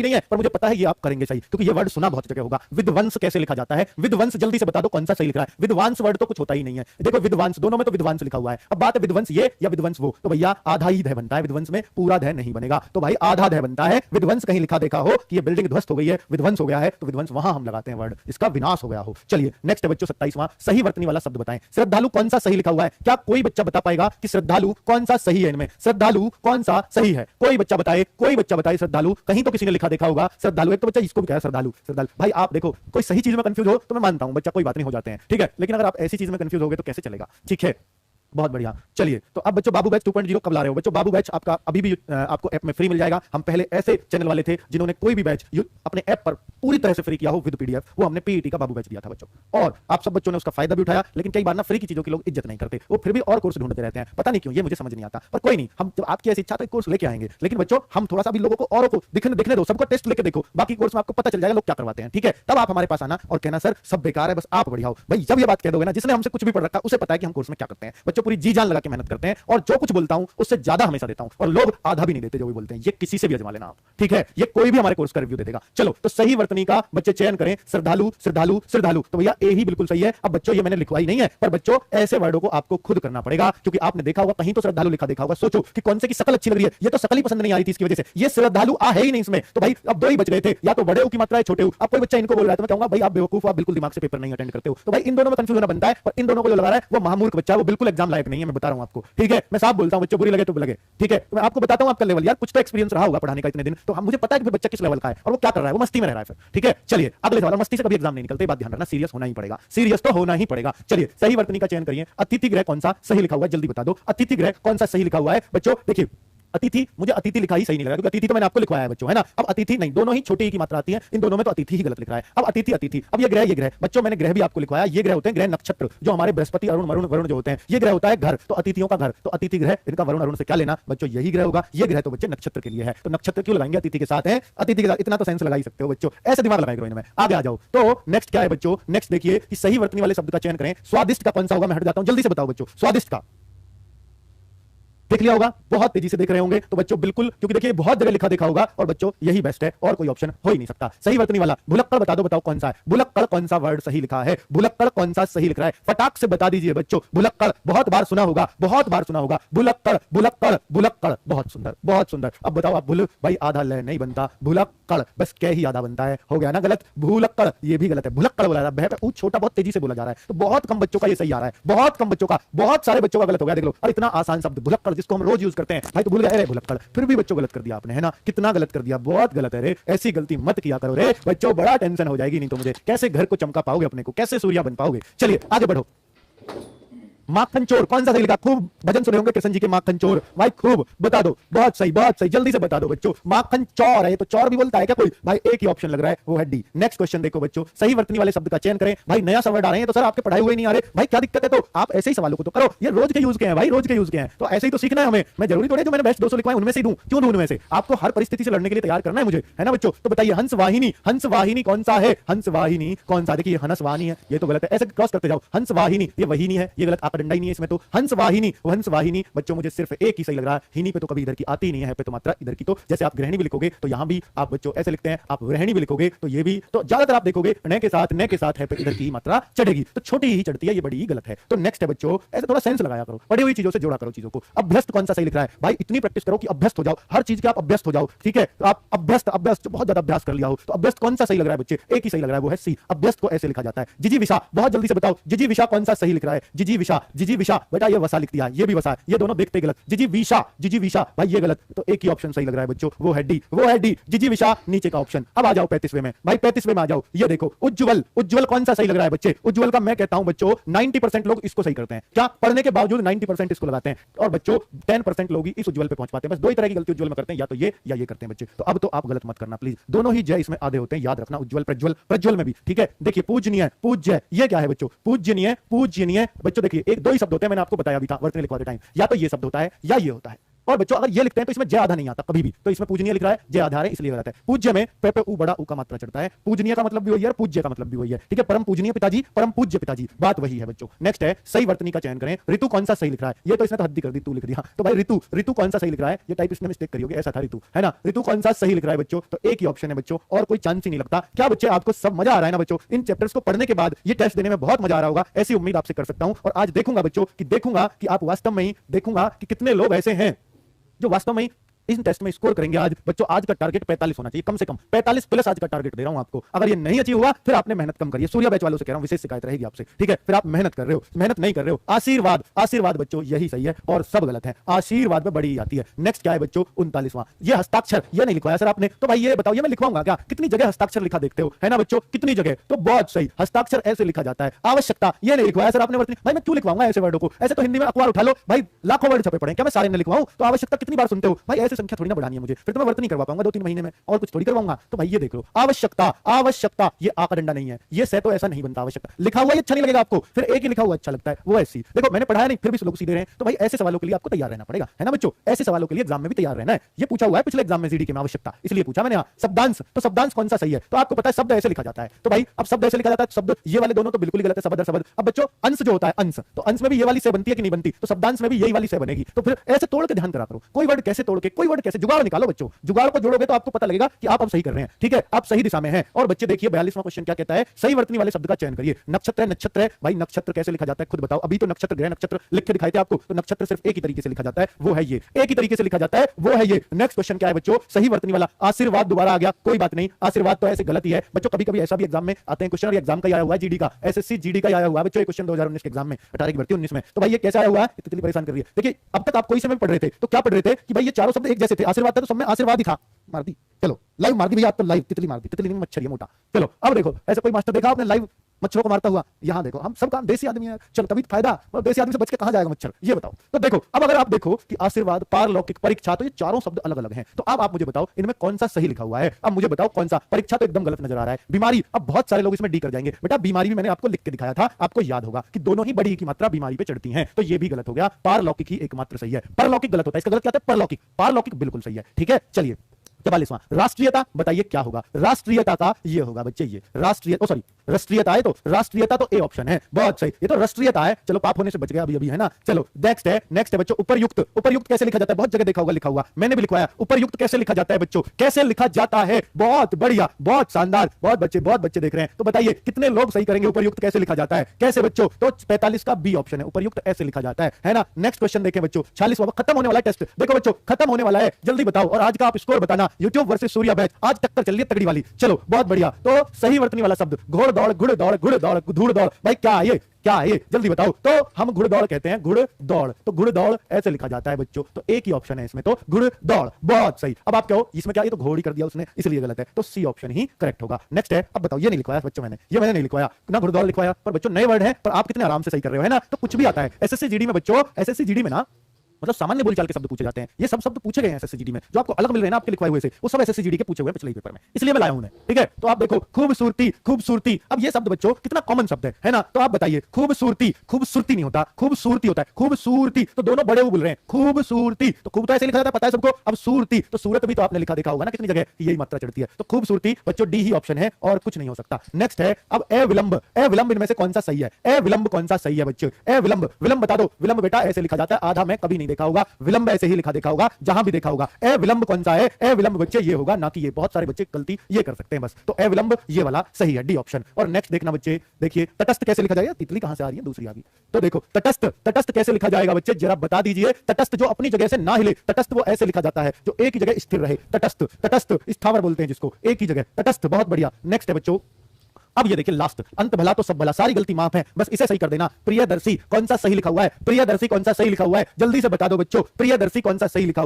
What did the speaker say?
नहीं है, पर मुझे पता है ये आप करेंगे सही, क्योंकि ये वर्ड सुना बहुत जगह होगा। विद्वंस कैसे लिखा जाता है? विद्वंस जल्दी से बता दो कौन सा सही लिख रहा है। विद्वांस वर्ड तो कुछ होता ही नहीं है। देखो विद्वांस, दोनों में तो विद्वांस लिखा हुआ है। अब बात है विद्वंस ये या विद्वंस वो, तो भैया आधा ही धय बनता है, विद्वंस में पूरा धय नहीं बनेगा। तो भाई आधा धय बनता है। विद्वंस कहीं लिखा देखा हो कि ये बिल्डिंग ध्वस्त हो गई है, विध्वंस हो गया है, तो विध्वंस वहां हम लगाते हैं वर्ड, इसका विनाश हो गया हो। चलिए नेक्स्ट है बच्चों 27वां, सही वर्तनी वाला शब्द बताएं। श्रद्धालु कौन सा सही लिखा हुआ है? क्या कोई बच्चा बता पाएगा कि श्रद्धालु कौन सा सही है? इनमें श्रद्धालु कौन सा सही है? कोई बच्चा बताए, कोई बच्चा बताए श्रद्धालु। कहीं तो किसी ने लिखा देखा होगा श्रद्धालु, एक तो बच्चा इसको भी कहा श्रद्धालु। श्रद्धालु भाई आप देखो, कोई सही चीज में कंफ्यूज हो तो मैं मानता हूं बच्चा कोई बात नहीं, हो जाते हैं, ठीक है, लेकिन अगर आप ऐसी चीज में कंफ्यूज हो गए तो कैसे चलेगा? ठीक है, बहुत बढ़िया। चलिए तो अब बच्चों बाबू बैच 2.0 कब ला रहे हो? बच्चों बाबू बैच आपका अभी भी आपको ऐप में फ्री मिल जाएगा। हम पहले ऐसे चैनल वाले थे जिन्होंने कोई भी बैच अपने ऐप पर पूरी तरह से फ्री किया हो विद पीडीएफ, वो हमने पीईटी का बाबू बैच दिया था बच्चों, और आप सब बच्चों ने उसका फायदा भी उठाया। लेकिन कई बार ना फ्री की चीजों की लोग इज्जत नहीं करते, वो फिर भी और कोर्स ढूंढते रहते हैं, पता नहीं क्यों, ये मुझे समझ नहीं आता। पर कोई नहीं, हम जब आपकी ऐसी इच्छा तो एक कोर्स लेके आएंगे, लेकिन बच्चों हम थोड़ा सा भी लोगों को औरों को दिखने दो, सबको टेस्ट लेके देखो, बाकी कोर्स में आपको पता चल जाएगा लोग क्या करवाते हैं, ठीक है। तब आप हमारे पास आना और कहना सर सब बेकार है, बस आप बढ़िया हो। भाई जब ये बात कह दोगे ना, जिसने हमसे कुछ भी पढ़ रखा उसे पता है कि हम कोर्स में क्या करते हैं। बच्चों पूरी जी जान लगा के मेहनत करते हैं, और जो कुछ बोलता हूं उससे ज्यादा हमेशा देता हूं, और लोग आधा भी नहीं देते जो भी बोलते हैं। ये किसी से भी आजमा लेना आप, ठीक है, ये कोई भी हमारे कोर्स का रिव्यू दे देगा। चलो तो सही वर्तनी का बच्चे चयन करें, श्रद्धालु श्रद्धालु श्रद्धालु, तो भैया ए ही बिल्कुल सही है। अब बच्चों ये मैंने लिखवाई नहीं है, पर बच्चों ऐसे वर्डों को आपको खुद करना पड़ेगा, क्योंकि आपने देखा होगा कहीं तो श्रद्धालु लिखा देखा होगा। सोचो कि कौन से की शकल अच्छी लग रही है, ये तो शकल ही पसंद नहीं आ रही थी इसकी वजह से, ये श्रद्धालु आ है ही नहीं इसमें। तो भाई अब दो ही बच गए थे, या तो बड़े हो की मात्रा है छोटे हो। अब कोई बच्चा इनको बोल रहा है तो मैं कहूंगा भाई आप बेवकूफ, आप बिल्कुल दिमाग से पेपर नहीं अटेंड करते हो। तो भाई इन दोनों में कंफ्यूजन बनता है, पर इन दोनों को जो लगा रहा है वो महामूर्ख बच्चा, वो बिल्कुल एग्जाम लायक नहीं है, मैं बता रहा हूं आपको, ठीक है। मैं साफ बोलता हूं बच्चों, बुरी लगे तो लगे, ठीक है। तो मैं आपको बताता हूं आपका लेवल, यार कुछ तो एक्सपीरियंस रहा होगा पढ़ाने का इतने दिन, तो हम मुझे पता है कि बच्चा किस लेवल का है और वो क्या कर रहा है, वो मस्ती में रह रहा है फिर, ठीक है। चलिए अगले सवाल, मस्ती से कभी एग्जाम नहीं निकलते, बात ध्यान रखना, सीरियस होना ही पड़ेगा, सीरियस तो होना ही पड़ेगा। चलिए सही वर्तनी का चयन करिए। अतिथि गृह कौन सा सही लिखा हुआ है, जल्दी बता दो। अतिथि गृह कौन सा सही लिखा हुआ है बच्चों? देखिए अतिथि, मुझे अतिथि लिखा ही सही नहीं लगा, क्योंकि अतिथि तो मैंने आपको लिखवाया है बच्चों, है ना। अब अतिथि नहीं, दोनों ही छोटी ही की मात्रा आती है, इन दोनों में तो अतिथि ही गलत लिख रहा है। अब अतिथि अतिथि, अब ये ग्रह बच्चों मैंने ग्रह भी आपको लिखवाया, ये ग्रह होते हैं ग्रह नक्षत्र, जो हमारे बृहस्पति अरुण वरुण वरुण जो होते हैं, ये ग्रह होता है घर, तो अतिथियों का घर, तो अतिथि ग्रह इनका वरुण अरुण से क्या लेना बच्चों, यही ग्रह होगा। ये ग्रह तो बच्चे नक्षत्र के लिए है, तो नक्षत्र क्यों लगाएंगे, अतिथि के साथ है, अतिथि के साथ, इतना तो सेंस लगा ही सकते हो बच्चों, ऐसे दिमाग लगाएंगे इनमें। आगे आ जाओ, तो नेक्स्ट क्या है बच्चों? नेक्स्ट देखिए कि सही वर्तनी वाले शब्द का चयन करें। स्वादिष्ट का कौन सा होगा? मैं हट जाता हूं, जल्दी से बताओ बच्चों, स्वादिष्ट का देख लिया होगा, बहुत तेजी से देख रहे होंगे, तो बच्चों बिल्कुल, क्योंकि देखिए बहुत जगह लिखा देखा होगा, और बच्चों यही बेस्ट है, और कोई ऑप्शन हो ही नहीं सकता। सही वर्तनी वाला भुलक्कड़ बता दो, बताओ कौन सा है भुलक्कड़, कौन सा वर्ड सही लिखा है, भुलक्कड़ कौन सा सही लिख रहा है, फटाक से बता दीजिए बच्चों। भुलक्कड़ बहुत बार सुना होगा, बहुत बार सुना होगा, भुलक्कड़ भुलक्कड़ भुलक्कड़, बहुत सुंदर बहुत सुंदर। अब बताओ आप, भुल भाई आधा लय नहीं बनता, भुलक्कड़ बस क्या ही आधा बनता है, हो गया ना गलत, भुलक्कड़ ये भी गलत है, भुलक्कड़ बोला जा रहा है, छोटा बहुत तेजी से बोला जा रहा है, तो बहुत कम बच्चों का ये सही आ रहा है, बहुत कम बच्चों का, बहुत सारे बच्चों का गलत हो गया, देख लो। और इतना आसान शब्द भुलक्कड़, जिसको हम रोज यूज करते हैं, भाई तो भूल गए रे भुलक्कड़, फिर भी बच्चों गलत कर दिया आपने, है ना। कितना गलत कर दिया, बहुत गलत है रे, ऐसी गलती मत किया करो रे बच्चों, बड़ा टेंशन हो जाएगी, नहीं तो मुझे कैसे घर को चमका पाओगे, अपने को कैसे सूर्या बन पाओगे। चलिए आगे बढ़ो। माखन चोर कौन सा सही लिखा? खूब भजन सुने होंगे कृष्ण जी के, माखन चोर भाई खूब बता दो, बहुत सही जल्दी से बता दो बच्चों। माखन चौर है, तो चौर भी बोलता है क्या कोई? भाई एक ही ऑप्शन लग रहा है, वो है डी। नेक्स्ट क्वेश्चन देखो बच्चों, सही वर्तनी वाले शब्द का चयन करें। भाई नया वर्ड आ रहे हैं तो सर आपके पढ़ाई हुए नहीं आ रहे, भाई क्या दिक्कत है? तो आप ऐसे ही सवालों को तो करो, ये रोज के यूज के हैं भाई, रोज के यूज के हैं, तो ऐसे ही तो सीखना है हमें। मैं जरूरी थोड़ी जो मैंने बेस्ट 200 लिखवाए उनमें से दूं, क्यों दूं उनमें से? आपको हर परिस्थिति से लड़ने के लिए तैयार करना है मुझे, है ना बच्चों। तो बताइए हंस वाहिनी कौन सा है? हंस वाहिनी कौन सा? देखिए हंस वाहिनी है, ये तो गलत है, ऐसे क्रॉस करते जाओ। हंस वाहिनी ये वही नहीं है, ये गलत, आपका डंडा ही नहीं है इसमें, तो हंस वाहिनी बच्चों मुझे सिर्फ एक ही सही लग रहा है, हिनी पे तो कभी इधर की आती ही नहीं है, पे तो मात्रा इधर की, तो जैसे आप गृहिणी भी लिखोगे तो यहां भी आप बच्चों ऐसे लिखते हैं, आप गृहिणी भी लिखोगे तो ये भी, तो ज्यादातर आप देखोगे न के साथ है पे इधर की मात्रा चढ़ेगी, तो छोटी ही चढ़ती है, ये बड़ी ही गलत है। तो नेक्स्ट है बच्चों, ऐसे थोड़ा सेंस लगाया करो, पढ़ी हुई चीजों से जोड़ा करो चीजों को। अभ्यस्त कौन सा सही लिख रहा है? भाई इतनी प्रैक्टिस करो कि अभ्यस्त हो जाओ, हर चीज के आप अभ्यस्त हो जाओ, ठीक है। तो आप अभ्यस्त बहुत ज्यादा अभ्यास कर लिया हो, तो अभ्यस्त कौन सा सही लग रहा है बच्चे? एक ही सही लग रहा है, वो है सी। अभ्यस्त को ऐसे लिखा जाता है। जिजी विशा, बहुत जल्दी से बताओ जिजी विशा कौन सा सही लिख रहा है? जिजी विशा बेटा ये वसा लिख दिया, ये भी वसा, ये दोनों देखते गलत। जिजी विशा भाई ये गलत, तो एक ही ऑप्शन सही लग रहा है बच्चों, वो है डी। जिजी विशा नीचे का ऑप्शन। अब आ जाओ 35वें में, भाई 35वें में आ जाओ, ये देखो उज्जवल कौन सा सही लग रहा है बच्चे? उज्जवल का मैं कहता हूं बच्चों 90% लोग इसको सही करते हैं, क्या पढ़ने के बावजूद 90% इसको लगाते हैं, और बच्चों 10% लोग ही इस उज्जवल पे पहुंच पाते हैं। बस दो ही तरह की गलती उज्जवल में करते हैं, या तो ये या ये करते हैं बच्चे। तो अब तो आप गलत मत करना प्लीज, दोनों ही जय इसमें आधे होते हैं, याद रखना। उज्जवल प्रज्वल में भी, ठीक है। देखिए पूज्य ये क्या है बच्चों? पूजनीय बच्चों, देखिए एक दो ही शब्द होते हैं, मैंने आपको बताया भी था वर्तनी लिखवाते टाइम, या तो ये शब्द होता है या ये होता है, और बच्चों अगर ये लिखते हैं तो इसमें जय आधा नहीं आता कभी भी, तो इसमें पूजनीय लिख रहा है, जय आधार है इसलिए गलत है। पूज्य में पे पे ऊ बड़ा ऊ का मात्रा चढ़ता है, पूजनीय का मतलब भी वही है, पूज्य का मतलब भी वही है, ठीक है। परम पूजनीय पिताजी, परम पूज्य पिताजी, बात वही है बच्चों। नेक्स्ट है सही वर्तनी का चयन करें। ऋतु कौन सा सही लिख रहा है, ये तो इसने तो हद्दी कर दी, तू लिख दिया। तो भाई ऋतु, ऋतु कौन सा सही लिख रहा है, ये टाइप इसने मिस्टेक करी होगी, ऐसा था ऋतु, है ना। ऋतु कौन सा सही लिख रहा है बच्चों, तो एक ही ऑप्शन है बच्चों, और कोई चांस ही नहीं लगता। क्या बच्चे आपको सब मजा आ रहा है ना बच्चों, इन चैप्टर्स को पढ़ने के बाद ये टेस्ट देने में बहुत मजा आ रहा होगा, ऐसी उम्मीद आपसे कर सकता हूं। और आज देखूंगा बच्चों कि आप वास्तव में ही देखूंगा कि कितने लोग ऐसे हैं जो वास्तव में इन टेस्ट में स्कोर करेंगे। आज बच्चों आज का टारगेट 45 होना चाहिए, कम से कम 45 प्लस आज का टारगेट दे रहा हूं आपको। अगर ये नहीं अचीव हुआ फिर आपने मेहनत कम करिए, सूर्या बैच वालों से कह रहा हूं, विशेष शिकायत रहेगी आपसे, ठीक है। फिर आप मेहनत कर रहे हो, मेहनत नहीं कर रहे हो। आशीर्वाद, आशीर्वाद बच्चों यही सही है और सब गलत है, आशीर्वाद में बड़ी आती है। नेक्स्ट क्या है बच्चों 39वां, ये हस्ताक्षर, ये नहीं लिखवाया सर आपने, तो भाई ये बताओ, ये मैं लिखवाऊंगा क्या, कितनी जगह हस्ताक्षर लिखा देखते हो, है ना बच्चों, कितनी जगह, तो बहुत सही, हस्ताक्षर ऐसे लिखा जाता है। आवश्यकता, ये नहीं लिखवाया सर आपने वर्तनी, भाई मैं क्यों लिखवाऊंगा ऐसे वर्डों को, ऐसे तो हिंदी में अखबार उठा लो भाई, लाखों वर्ड छपे पड़े, क्या मैं सारे ने लिखवाऊं, तो आवश्यकता कितनी बार सुनते हो भाई, ऐसे संख्या थोड़ी ना बढ़ानी है मुझे, फिर तो मैं वर्त नहीं करवा पाऊंगा 2-3 महीने में, और कुछ थोड़ी करवाऊंगा। तो भाई ये देख लो, आवश्यकता, आवश्यकता, ये आ का डंडा नहीं है, ये से तो ऐसा नहीं बनता, आवश्यकता लिखा हुआ ये अच्छा नहीं लगेगा आपको, फिर एक ही लिखा हुआ अच्छा लगता है, वो ऐसी देखो मैंने पढ़ाया नहीं फिर भी लोग सीधे रहे हैं। तो भाई ऐसे सवालों के लिए आपको तैयार रहना पड़ेगा, है ना बच्चों, ऐसे सवालों के लिए एग्जाम में भी तैयार रहना है। ये पूछा हुआ है पिछले एग्जाम में जीडी के में, आवश्यकता इसलिए पूछा मैंने। शब्दांश, तो शब्दांश कौन सा सही है, तो आपको पता है शब्द ऐसे लिखा जाता है, तो भाई अब शब्द ऐसे लिखा जाता है, शब्द ये वाले दोनों तो बिल्कुल ही गलत है, शब्द शब्द। अब बच्चों अंश जो होता है, अंश, तो अंश में भी ये वाली से बनती है कि नहीं बनती, तो शब्दांश में भी यही वाली से बनेगी। तो फिर ऐसे तोड़ के ध्यान करा करो, कोई वर्ड कैसे तोड़ के, कोई वर्ड कैसे, जुगाड़ निकालो बच्चों, जुगाड़ को जोड़ोगे तो आपको पता लगेगा कि आप अब सही कर रहे हैं, ठीक है, आप सही दिशा में हैं। और बच्चे देखिए 42वां क्वेश्चन क्या कहता है, सही वर्तनी वाले शब्द का चयन करिए। नक्षत्र है, नक्षत्र है, भाई नक्षत्र कैसे लिखा जाता है खुद बताओ, अभी तो नक्षत्र ग्रह नक्षत्र लिख के दिखाए थे आपको, तो नक्षत्र सिर्फ एक ही तरीके से लिखा जाता है, वो है ये, एक ही तरीके से लिखा जाता है, वो है ये। नेक्स्ट क्वेश्चन क्या है बच्चों, सही वर्तनी वाला आशीर्वाद, दोबारा आ गया, कोई बात नहीं, आशीर्वाद तो ऐसे गलत ही है बच्चों, कभी कभी ऐसा भी एग्जाम में आते हैं क्वेश्चन, और एग्जाम का आया हुआ है जीडी का, एसएससी जीडी का आया हुआ है बच्चों, क्वेश्चन 2019 के एग्जाम में, 18 की भर्ती 19 में, तो भाई ये कैसे आया हुआ है, इतनी परेशान कर रही है। देखिए अब तक आप कोई समय पढ़ रहे थे तो क्या पढ़ रहे थे कि भाई ये चारों शब्द एक जैसे थे, आशीर्वाद था तो सब में आशीर्वाद ही था, मार दी, चलो लाइव मार दी भैया, आप तो लाइव तितली मार दी, तितली नहीं मच्छर ये मोटा। चलो अब देखो ऐसा कोई मास्टर देखा आपने लाइव मच्छरों को मारता हुआ, यहां देखो हम सब काम देसी आदमी है, चलो तभी फायदा, और देसी आदमी से बच के कहां जाएगा मच्छर, ये बताओ। तो देखो अब अगर आप देखो कि आशीर्वाद, पारलौकिक, परीक्षा, तो ये चारों शब्द अलग अलग हैं, तो अब आप मुझे बताओ इनमें कौन सा सही लिखा हुआ है, अब मुझे बताओ कौन सा। परीक्षा तो एकदम गलत नजर आ रहा है, बीमारी, अब बहुत सारे लोग इसमें डी कर जाएंगे, बेटा बीमारी भी मैंने आपको लिख के दिखाया था, आपको याद होगा कि दोनों ही बड़ी की मात्रा बीमारी पे चढ़ती है, तो ये भी गलत हो गया, पारलौकिक ही एकमात्र सही है, परलौकिक गलत होता है, इसका गलत क्या होता है, परलौकिक, पारलौकिक बिल्कुल सही है, ठीक है। चलिए 44वां, राष्ट्रीयता, बताइए क्या होगा, राष्ट्रीयता का ये होगा बच्चे, ये राष्ट्रीय, सॉरी राष्ट्रीयता है, तो राष्ट्रीयता तो ए ऑप्शन है, बहुत सही, ये तो राष्ट्रीयता है, चलो पाप होने से बच गया अभी अभी, है ना। चलो नेक्स्ट है बच्चों उपरयुक्त, उपरयुक्त कैसे लिखा जाता है, बहुत जगह देखा होगा लिखा हुआ, मैंने भी लिखवाया, उपरयुक्त कैसे लिखा जाता है बच्चों, कैसे लिखा जाता है, बहुत बढ़िया, बहुत शानदार, बहुत बच्चे देख रहे हैं, तो बताइए कितने लोग सही करेंगे, उपरयुक्त कैसे लिखा जाता है, कैसे बच्चों, तो 45 का बी ऑप्शन है, उपरयुक्त ऐसे लिखा जाता है ना। नेक्स्ट क्वेश्चन देखें बच्चों, 46वां, खत्म होने वाला टेस्ट, देखो बच्चों खत्म होने वाला है, जल्दी बताओ, और आज का आप स्कोर बताना, यूट्यूब वर्सेस सूर्या बैच, आज टक्कर चल रही है तगड़ी वाली, चलो बहुत बढ़िया। तो सही वर्तनी वाला शब्द, घोड़ दौड़, गुड़ दौड़, गुड़ दौड़, धूड़ दौड़, भाई क्या है ये, क्या है ये, जल्दी बताओ। तो हम घुड़ दौड़ कहते हैं, घुड़ दौड़, तो घुड़ दौड़ ऐसे लिखा जाता है बच्चों, तो एक ही ऑप्शन है इसमें, तो घुड़ दौड़, बहुत सही। अब आप कहो इसमें क्या, ये तो घोड़ी कर दिया उसने इसलिए गलत है, तो सी ऑप्शन ही करेक्ट होगा। नेक्स्ट है, अब बताओ, ये नहीं लिखवाया बच्चों मैंने, ये मैंने नहीं लिखवाया ना, घुड़ दौड़ लिखवाया, पर बच्चों नए वर्ड है, पर आप कितने आराम से सही कर रहे हो, है ना, तो कुछ भी आता है। एसएससी जीडी में बच्चों, एसएससी जीडी में ना मतलब सामान्य बोलचाल के शब्द पूछे जाते हैं, ये सब शब्द पूछे गए हैं एसएससी जीडी में, जो आपको अलग मिल रहे हैं ना आपके लिखवाए हुए से, वो सब एसएससी जीडी के पूछे हुए हैं पिछले पेपर में, इसलिए मैं लाया हूं, ठीक है। तो आप देखो खूबसूरती, खूबसूरती, अब ये शब्द बच्चों कितना कॉमन शब्द है ना, तो आप बताइए खूबसूरती, खूबसूरती नहीं होता, खूबसूरती होता है, खूबसूरती, तो दोनों बड़े वो बोल रहे हैं, खूबसूरती, तो खूब तो ऐसे लिखा जाता है पता है सबको, अब सूरती, तो सूरत भी तो आपने लिखा देखा होगा ना कितनी जगह, यही मात्रा चढ़ती है, तो खूबसूरती बच्चों डी ही ऑप्शन है और कुछ नहीं हो सकता। नेक्स्ट है अब ए विलंब, ए विलंब इनमें से कौन सा सही है, ए विलंब कौन सा सही है बच्चों, ए विलंब, विलंब बता दो, विलंब बेटा ऐसे लिखा जाता है, आधा मैं कभी नहीं देखा होगा, विलंब ऐसे ही लिखा देखा होगा जहां भी देखा होगा। ए विलंब कौन सा है, ए विलंब बच्चे ये होगा, ना कि ये, बहुत सारे बच्चे गलती ये कर सकते हैं बस, तो ए विलंब ये वाला सही है, डी ऑप्शन। और नेक्स्ट देखना बच्चे, देखिए तटस्थ कैसे लिखा जाएगा, तितली कहां से आ रही है, दूसरी आ गई, तो देखो तटस्थ, तटस्थ कैसे लिखा जाएगा बच्चे जरा बता दीजिए। तटस्थ जो अपनी जगह से ना हिले, तटस्थ वो ऐसे लिखा जाता है जो एक ही जगह स्थिर रहे, तटस्थ, तटस्थ स्थावर बोलते हैं जिसको, एक ही जगह, तटस्थ, बहुत बढ़िया। नेक्स्ट है बच्चों, अब ये देखिए लास्ट, अंत भला तो सब भला, सारी गलती माफ है, बस इसे सही कर देना। प्रियदर्शी कौन सा सही लिखा हुआ है, प्रियदर्शी कौन सा सही लिखा हुआ है, जल्दी से बता दो बच्चों, प्रियदर्शी कौन सा सही लिखा हुआ है।